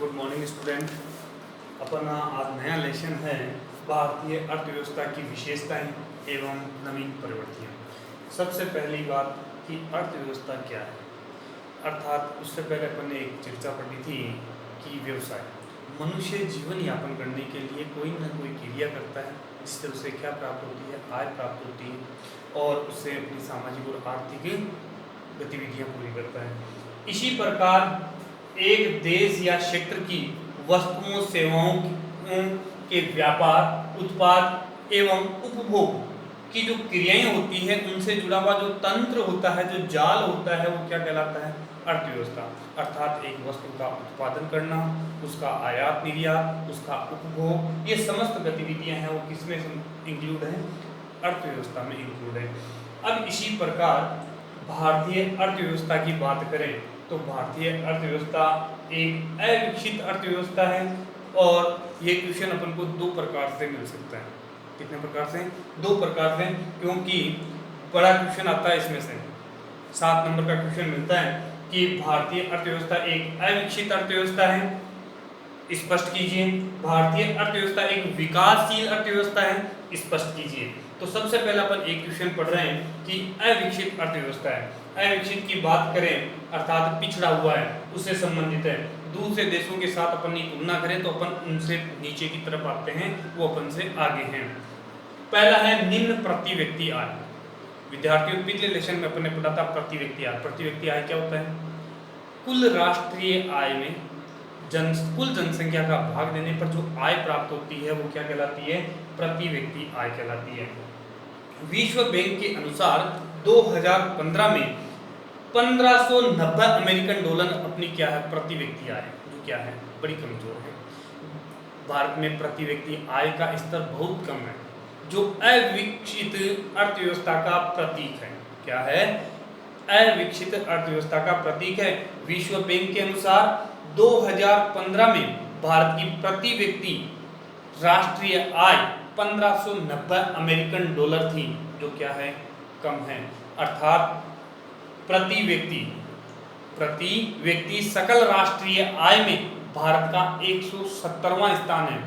Good morning student. अपन आज नया lesson है भारतीय अर्थव्यवस्था की विशेषताएं एवं नवीन प्रवृत्तियां। सबसे पहली बात कि अर्थव्यवस्था क्या है, अर्थात उससे पहले अपन ने एक चर्चा पढ़ी थी कि व्यवसाय मनुष्य जीवन यापन करने के लिए कोई न कोई क्रिया करता है जिससे उसे क्या प्राप्त होती है, आय प्राप्त होती है और उससे अपनी सामाजिक और आर्थिक गतिविधियां पूरी करता है। इसी प्रकार एक देश या क्षेत्र की वस्तुओं सेवाओं के व्यापार, उत्पाद एवं उपभोग की जो क्रियाएं होती है उनसे जुड़ा हुआ जो तंत्र होता है, जो जाल होता है, वो क्या कहलाता है? अर्थव्यवस्था। अर्थात एक वस्तु का उत्पादन करना, उसका आयात निर्यात, उसका उपभोग, ये समस्त गतिविधियां हैं वो किसमें इंक्लूड है? अर्थव्यवस्था में इंक्लूड है। अब इसी प्रकार भारतीय अर्थव्यवस्था की बात करें तो भारतीय अर्थव्यवस्था एक अविकसित अर्थव्यवस्था है और ये क्वेश्चन अपन को दो प्रकार से मिल सकता है। कितने प्रकार से? दो प्रकार से, क्योंकि बड़ा क्वेश्चन आता है इसमें से 7 नंबर का क्वेश्चन मिलता है कि भारतीय अर्थव्यवस्था एक अविकसित अर्थव्यवस्था है, स्पष्ट कीजिए। भारतीय अर्थव्यवस्था एक विकासशील अर्थव्यवस्था है, स्पष्ट कीजिए। तो सबसे पहले अपन एक क्वेश्चन पढ़ रहे हैं कि अविकसित अर्थव्यवस्था है। अविकसित की बात करें अर्थात पिछड़ा हुआ है, उससे संबंधित है। दूसरे देशों के साथ अपन की तुलना करें तो अपन उनसे नीचे की तरफ आते हैं, वो अपन से आगे हैं। पहला है निम्न प्रति व्यक्ति आय। विद्यार्थियों, पिछले लेसन में अपन ने पढ़ा था प्रति व्यक्ति आय। प्रति व्यक्ति आय क्या होता है? कुल राष्ट्रीय आय में कुल जनसंख्या का भाग देने पर जो आय प्राप्त होती है वो क्या कहलाती है? प्रति व्यक्ति आय कहलाती है। विश्व बैंक के अनुसार 2015 में 1590 अमेरिकन डॉलर अपनी क्या है? प्रति व्यक्ति आय, जो क्या है? बड़ी कमजोर है। भारत में प्रति व्यक्ति आय का स्तर बहुत कम है, जो अविकसित अर्थव्यवस्था का प्रतीक है। क्या है? अविकसित अर्थव्यवस्था का प्रतीक है। विश्व बैंक के अनुसार 2015 में भारत की प्रति व्यक्ति राष्ट्रीय आय 1590 अमेरिकन डॉलर थी, जो क्या है? कम है। अर्थात प्रति व्यक्ति सकल राष्ट्रीय आय में भारत का 170वां स्थान है।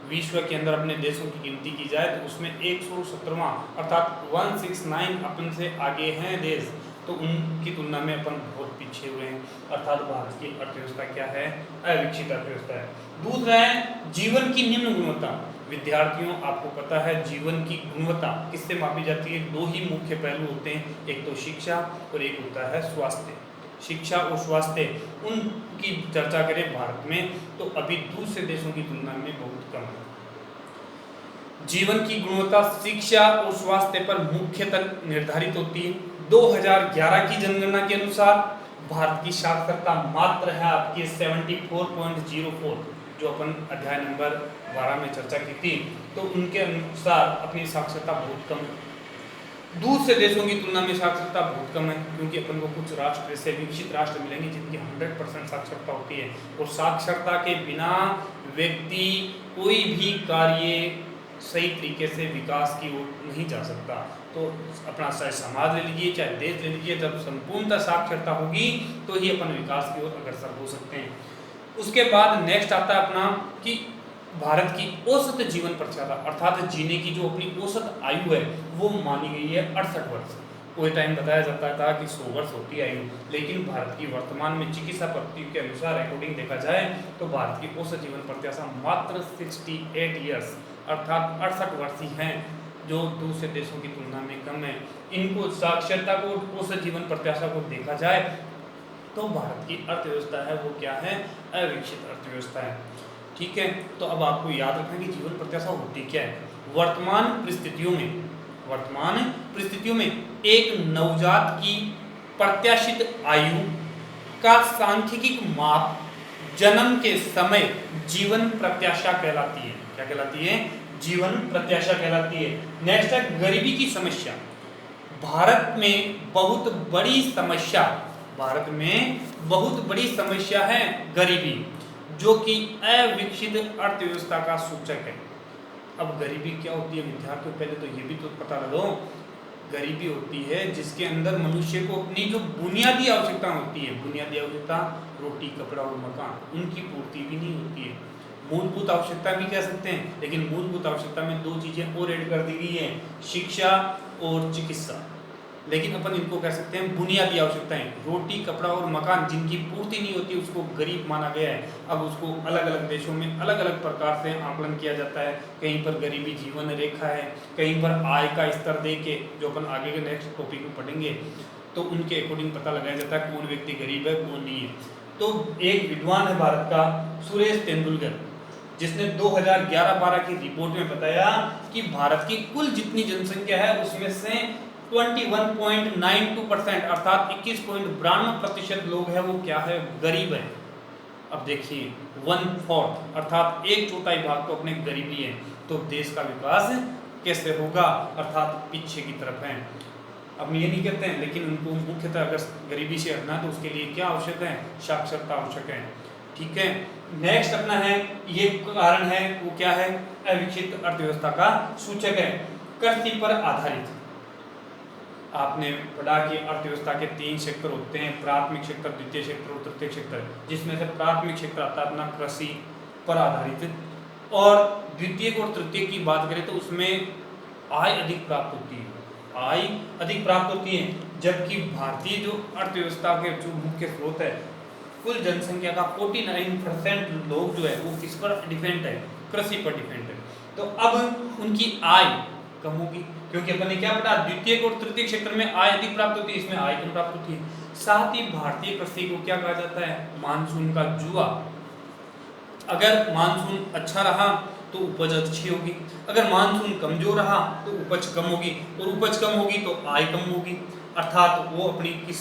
विश्व के अंदर अपने देशों की गिनती की जाए तो उसमें 170वां अर्थात 169 अपन से आगे हैं देश, तो उनकी तुलना में अपन बहुत पीछे हुए हैं। अर्थात भारत की अर्थव्यवस्था क्या है? अविकसित अर्थव्यवस्था है। दूसरा है जीवन की निम्न गुणवत्ता। विद्यार्थियों, आपको पता है जीवन की गुणवत्ता किससे मापी जाती है? दो ही मुख्य पहलू होते हैं, एक तो शिक्षा और एक होता है स्वास्थ्य। शिक्षा और स्वास्थ्य, उनकी चर्चा करें भारत में तो अभी दूसरे देशों की तुलना में बहुत कम है। जीवन की गुणवत्ता शिक्षा और स्वास्थ्य पर मुख्यतः निर्धारित होती है। 2011 की जनगणना के अनुसार भारत की साक्षरता मात्र है आपकी 74.04, जो अपन अध्याय नंबर 12 में चर्चा की थी, तो उनके अनुसार अपनी साक्षरता बहुत कम है। दूसरे देशों की तुलना में साक्षरता बहुत कम है, क्योंकि अपन को कुछ राष्ट्र से विकसित राष्ट्र मिलेंगे जिनकी 100% साक्षरता होती है, और साक्षरता के बिना व्यक्ति कोई भी कार्य सही तरीके से विकास की ओर नहीं जा सकता। तो अपना चाहे समाज ले लीजिए, चाहे देश ले लीजिए, जब संपूर्णतः साक्षरता होगी तो ही अपन विकास की ओर अग्रसर हो सकते हैं। उसके बाद नेक्स्ट आता है अपना कि भारत की औसत जीवन प्रत्याशा, अर्थात जीने की जो अपनी औसत आयु है वो मानी गई है 68 वर्ष। कोई टाइम बताया जाता था कि 100 वर्ष होती है आयु, लेकिन भारत की वर्तमान में चिकित्सा पद्धति के अनुसार अकॉर्डिंग देखा जाए तो भारत की औसत जीवन प्रत्याशा मात्र 68 ईयर्स अर्थात 68 वर्ष ही हैं, जो दूसरे देशों की तुलना में कम है। इनको साक्षरता को, औसत जीवन प्रत्याशा को देखा जाए तो भारत की अर्थव्यवस्था है वो क्या है? अविकसित अर्थव्यवस्था है। ठीक है, तो अब आपको याद रखना कि जीवन प्रत्याशा होती क्या है। वर्तमान परिस्थितियों में एक नवजात की प्रत्याशित आयु का सांख्यिकी माप जन्म के समय जीवन प्रत्याशा कहलाती है। क्या कहलाती है? जीवन प्रत्याशा कहलाती है। नेक्स्ट है गरीबी की समस्या। भारत में बहुत बड़ी समस्या है गरीबी, जो कि अविकसित अर्थव्यवस्था का सूचक है। अब गरीबी क्या होती है विद्यार्थियों? पहले तो ये भी तो पता लगाओ, गरीबी होती है जिसके अंदर मनुष्य को अपनी जो बुनियादी आवश्यकता होती है, बुनियादी आवश्यकता रोटी, कपड़ा और मकान, उनकी पूर्ति भी नहीं होती है। मूलभूत आवश्यकता भी कह सकते हैं, लेकिन मूलभूत आवश्यकता में दो चीज़ें और ऐड कर दी गई हैं, शिक्षा और चिकित्सा। लेकिन अपन इनको कह सकते हैं बुनियादी आवश्यकताएं। रोटी, कपड़ा और मकान जिनकी पूर्ति नहीं होती उसको गरीब माना गया है। अब उसको अलग अलग देशों में अलग अलग प्रकार से आकलन किया जाता है। कहीं पर गरीबी जीवन रेखा है, कहीं पर आय का स्तर दे के, जो अपन आगे के नेक्स्ट टॉपिक में पढ़ेंगे, तो उनके अकॉर्डिंग पता लगाया जाता है कौन व्यक्ति गरीब है कौन नहीं है। तो एक विद्वान है भारत का, सुरेश तेंदुलकर, जिसने 2011-12 की रिपोर्ट में बताया कि भारत की कुल जितनी जनसंख्या है उसमें से 21.92% अर्थात 21.92% लोग हैं वो क्या है, गरीब है। अब देखिए 1/4 अर्थात 1/4 भाग तो अपने गरीबी है, तो देश का विकास कैसे होगा, अर्थात पीछे की तरफ है। अब ये नहीं कहते हैं, लेकिन उनको मुख्यतः अगर गरीबी से हटना तो उसके लिए क्या आवश्यक है, साक्षरता आवश्यक है। ठीक है, नेक्स्ट अपना है, ये कारण है वो क्या है, अविकसित अर्थव्यवस्था का सूचक है, कृषि पर आधारित। आपने पढ़ा कि अर्थव्यवस्था के 3 सेक्टर होते हैं, प्राथमिक सेक्टर, द्वितीय सेक्टर और तृतीय सेक्टर, जिसमें से प्राथमिक सेक्टर आता है अपना कृषि पर आधारित, और द्वितीय और तृतीय की बात करें तो उसमें आय अधिक प्राप्त होती है, आय अधिक प्राप्त होती है। जबकि भारतीय जो अर्थव्यवस्था के जो मुख्य स्रोत है, कुल जनसंख्या का 49% लोग जो है वो किस पर डिपेंड है, कृषि पर डिपेंड है। तो अब उनकी आय कम होगी, क्योंकि अपन ने क्या पढ़ा, द्वितीय और तृतीय क्षेत्र में आय अधिक प्राप्त होती है, इसमें आय कम प्राप्त होती है। साथ ही भारतीय कृषि को क्या कहा जाता है, मानसून का जुआ। अगर मानसून अच्छा रहा तो उपज अच्छी होगी, अगर मानसून कमजोर रहा तो उपज कम होगी, और उपज कम होगी तो आय कम होगी, अर्थात वो अपनी किस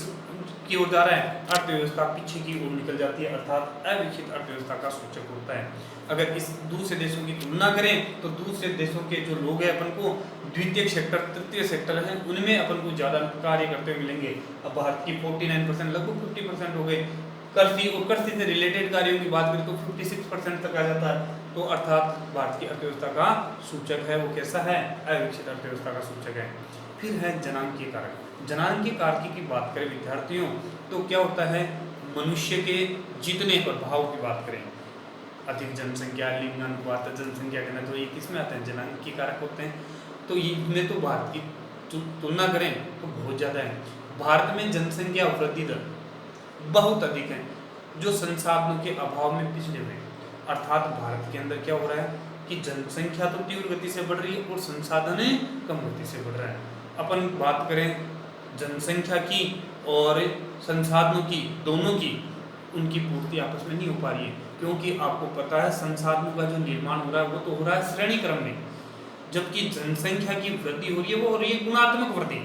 की ओर जा रहा है, अर्थव्यवस्था पीछे की ओर निकल जाती है, अर्थात अविकसित अर्थव्यवस्था का सूचक होता है। अगर इस दूसरे देशों की तुलना करें तो दूसरे देशों के जो लोग हैं अपन को द्वितीय सेक्टर, तृतीय सेक्टर हैं, उनमें अपन को ज़्यादा कार्य करते हुए मिलेंगे। अब भारत की 49% लगभग 50% हो गए, कृषि और कृषि से रिलेटेड कार्यों की बात करें तो 56% तक आ जाता है। तो अर्थात भारत की अर्थव्यवस्था का सूचक है वो कैसा है, अविकसित अर्थव्यवस्था का सूचक है। फिर है जनांकीय कारक। जनांकीय कारक की बात करें विद्यार्थियों तो क्या होता है, मनुष्य के जितने प्रभाव की बात करें, अधिक जनसंख्या, लिंगानुपात, जनसंख्या घनत्व, तो ये किसमें आते हैं, जनांकीय कारक होते हैं। तो इनमें तो भारत की तुलना करें तो बहुत ज़्यादा है। भारत में जनसंख्या वृद्धि दर बहुत अधिक है, जो संसाधनों के अभाव में पिछड़े हुए, अर्थात भारत के अंदर क्या हो रहा है कि जनसंख्या तो तीव्र गति से बढ़ रही है और संसाधन कम गति से बढ़ रहा है। अपन बात करें जनसंख्या की और संसाधनों की, दोनों की, उनकी पूर्ति आपस में नहीं हो पा रही है, क्योंकि आपको पता है संसाधनों का जो निर्माण हो रहा है वो तो हो रहा है श्रेणी क्रम में, जबकि जनसंख्या की वृद्धि हो रही है वो हो रही है गुणात्मक वृद्धि,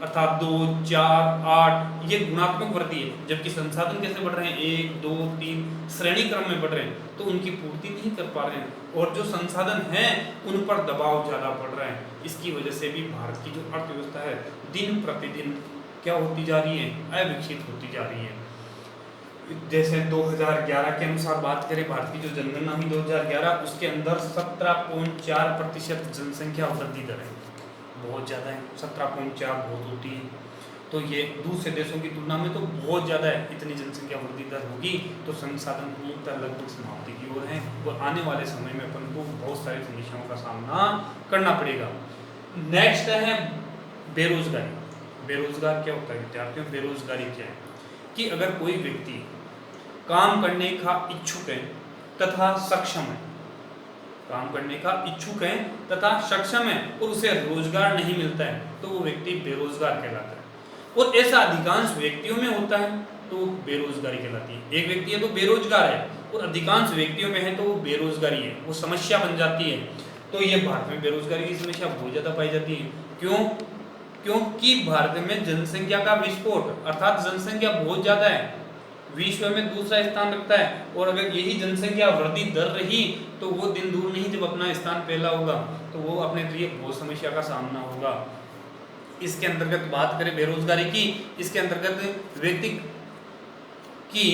अर्थात 2, 4, 8 ये गुणात्मक वृद्धि है। जबकि संसाधन कैसे बढ़ रहे हैं, 1, 2, 3 श्रेणी क्रम में बढ़ रहे हैं, तो उनकी पूर्ति नहीं कर पा रहे हैं, और जो संसाधन हैं उन पर दबाव ज़्यादा पड़ रहा है। इसकी वजह से भी भारत की जो अर्थव्यवस्था है दिन प्रतिदिन क्या होती जा रही है, अविकसित होती जा रही है। जैसे 2011 के अनुसार बात करें, भारत की जो जनगणना हुई 2011, उसके अंदर 17.4% जनसंख्या वृद्धि दर है, बहुत ज़्यादा है, 17.4 बहुत होती है। तो ये दूसरे देशों की तुलना में तो बहुत ज़्यादा है। इतनी जनसंख्या वृद्धि दर होगी तो संसाधन पूर्णतः लगभग समाप्ति की ओर है, और आने वाले समय में अपन को बहुत सारी समस्याओं का सामना करना पड़ेगा। नेक्स्ट है बेरोजगारी। बेरोजगार क्या होता है विद्यार्थियों, बेरोजगारी क्या है कि अगर कोई व्यक्ति काम करने का इच्छुक है तथा सक्षम है, काम करने का इच्छुक है तथा सक्षम है और उसे रोजगार नहीं मिलता है तो वो व्यक्ति बेरोजगार कहलाता है। और ऐसा अधिकांश व्यक्तियों में होता है तो बेरोजगारी कहलाती है। एक व्यक्ति है तो बेरोजगार है और अधिकांश व्यक्तियों में है तो वो बेरोजगारी है, वो समस्या बन जाती है। तो ये भारत में बेरोजगारी की समस्या बहुत ज़्यादा पाई जाती है। क्यों? क्योंकि भारत में जनसंख्या का विस्फोट, अर्थात जनसंख्या बहुत ज़्यादा है, विश्व में दूसरा स्थान रखता है, और अगर यही जनसंख्या वृद्धि दर रही तो वो दिन दूर नहीं जब अपना स्थान पहला होगा तो वो अपने लिए बहुत समस्या का सामना होगा। इसके अंतर्गत बात करें बेरोजगारी की, इसके अंतर्गत व्यक्ति की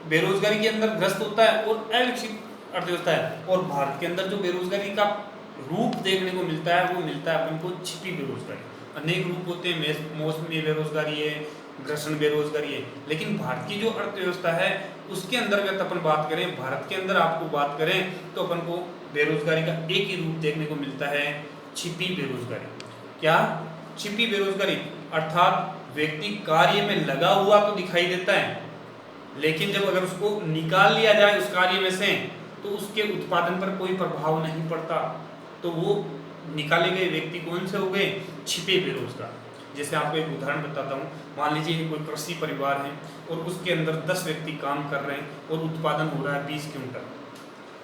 बेरोजगारी के अंदर ग्रस्त होता है और अविकसित अर्थव्यवस्था है। और भारत के अंदर जो बेरोजगारी का रूप देखने को मिलता है वो मिलता है अपन को छिपी बेरोजगारी। अनेक रूप होते हैं, मौसमी बेरोजगारी है, ग्रसन बेरोजगारी है, लेकिन भारत की जो अर्थव्यवस्था है उसके अंतर्गत अपन बात करें, भारत के अंदर आपको बात करें तो अपन को बेरोजगारी का एक ही रूप देखने को मिलता है, छिपी बेरोजगारी। क्या? छिपी बेरोजगारी, अर्थात व्यक्ति कार्य में लगा हुआ तो दिखाई देता है, लेकिन जब अगर उसको निकाल लिया जाए उस कार्य में से तो उसके उत्पादन पर कोई प्रभाव नहीं पड़ता। तो वो निकाले गए व्यक्ति कौन से हो गए? छिपे बेरोजगार। जैसे आपको एक उदाहरण बताता हूँ, मान लीजिए कोई कृषि परिवार है और उसके अंदर 10 व्यक्ति काम कर रहे हैं और उत्पादन हो रहा है 20 क्विंटल।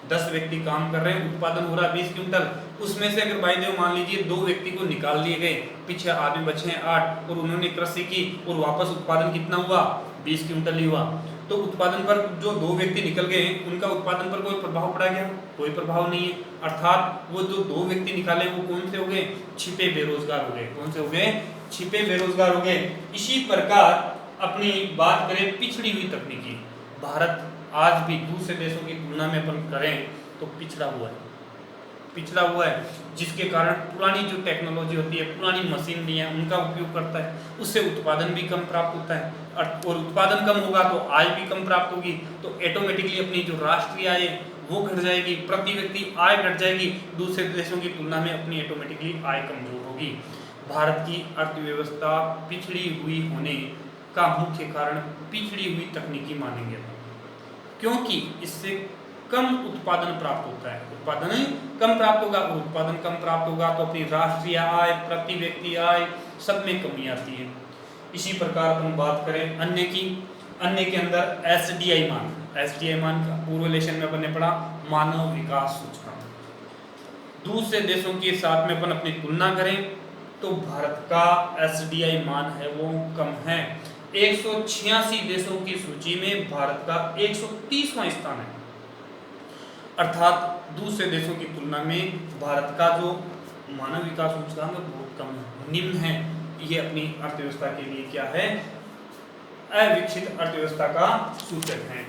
10 व्यक्ति काम कर रहे हैं, उत्पादन हो रहा है 20 क्विंटल। उसमें से अगर भाई देव मान लीजिए 2 व्यक्ति को निकाल लिए गए, पीछे आदमी बचे हैं 8 और उन्होंने कृषि की और वापस उत्पादन कितना हुआ? 20 क्विंटल ही हुआ। तो उत्पादन पर जो 2 व्यक्ति निकल गए उनका उत्पादन पर कोई प्रभाव पड़ा गया? कोई प्रभाव नहीं है। अर्थात वो जो 2 व्यक्ति निकाले वो कौन से हो गए? छिपे बेरोजगार हो गए। कौन से हो गए? छिपे बेरोजगार हो गए। इसी प्रकार अपनी बात करें पिछड़ी हुई तकनीकी, भारत आज भी दूसरे देशों की तुलना में अपन करें तो पिछड़ा हुआ है, पिछड़ा हुआ है, जिसके कारण पुरानी जो टेक्नोलॉजी होती है, पुरानी मशीनरी है, उनका उपयोग करता है, उससे उत्पादन भी कम प्राप्त होता है और उत्पादन कम होगा तो आय भी कम प्राप्त होगी, तो ऑटोमेटिकली अपनी जो राष्ट्रीय आय वो घट जाएगी, प्रति व्यक्ति आय घट जाएगी, दूसरे देशों की तुलना में अपनी ऑटोमेटिकली आय कमजोर होगी। भारत की अर्थव्यवस्था पिछड़ी हुई होने का मुख्य कारण पिछड़ी हुई तकनीकी मानेंगे, क्योंकि इससे कम उत्पादन प्राप्त होता है, उत्पादन कम प्राप्त होगा और उत्पादन कम प्राप्त होगा तो अपनी राष्ट्रीय आय, प्रति व्यक्ति आय सब में कमी आती है। इसी प्रकार हम बात करें अन्य की, अन्य के अंदर एसडीआई मान, एसडीआई मान का पूर्व लेशन में अपन ने पढ़ा मानव विकास सूचकांक। दूसरे देशों के साथ में अपन अपनी तुलना करें तो भारत का एसडीआई मान है वो कम है। 186 देशों की सूची में भारत का 130वां स्थान है, अर्थात दूसरे देशों की तुलना में भारत का जो मानव विकास सूचकांक बहुत कम है, निम्न है। ये अपनी अर्थव्यवस्था के लिए क्या है? अविकसित अर्थव्यवस्था का सूचक है।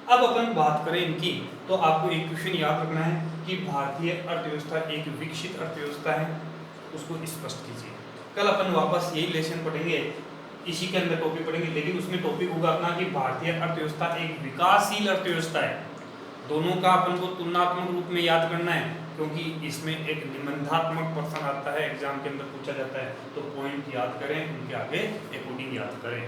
अब अपन बात करें इनकी तो आपको एक क्वेश्चन याद रखना है कि भारतीय अर्थव्यवस्था एक विकसित अर्थव्यवस्था है, उसको स्पष्ट कीजिए। कल अपन वापस यही लेसन पढ़ेंगे, इसी के अंदर टॉपिक पढ़ेंगे, लेकिन उसमें टॉपिक होगा अपना कि भारतीय अर्थव्यवस्था एक विकासशील अर्थव्यवस्था है। दोनों का अपन को तुलनात्मक रूप में याद करना है, क्योंकि इसमें एक निबंधात्मक प्रश्न आता है, एग्जाम के अंदर पूछा जाता है, तो पॉइंट याद करें, उनके आगे अकॉर्डिंग याद करें।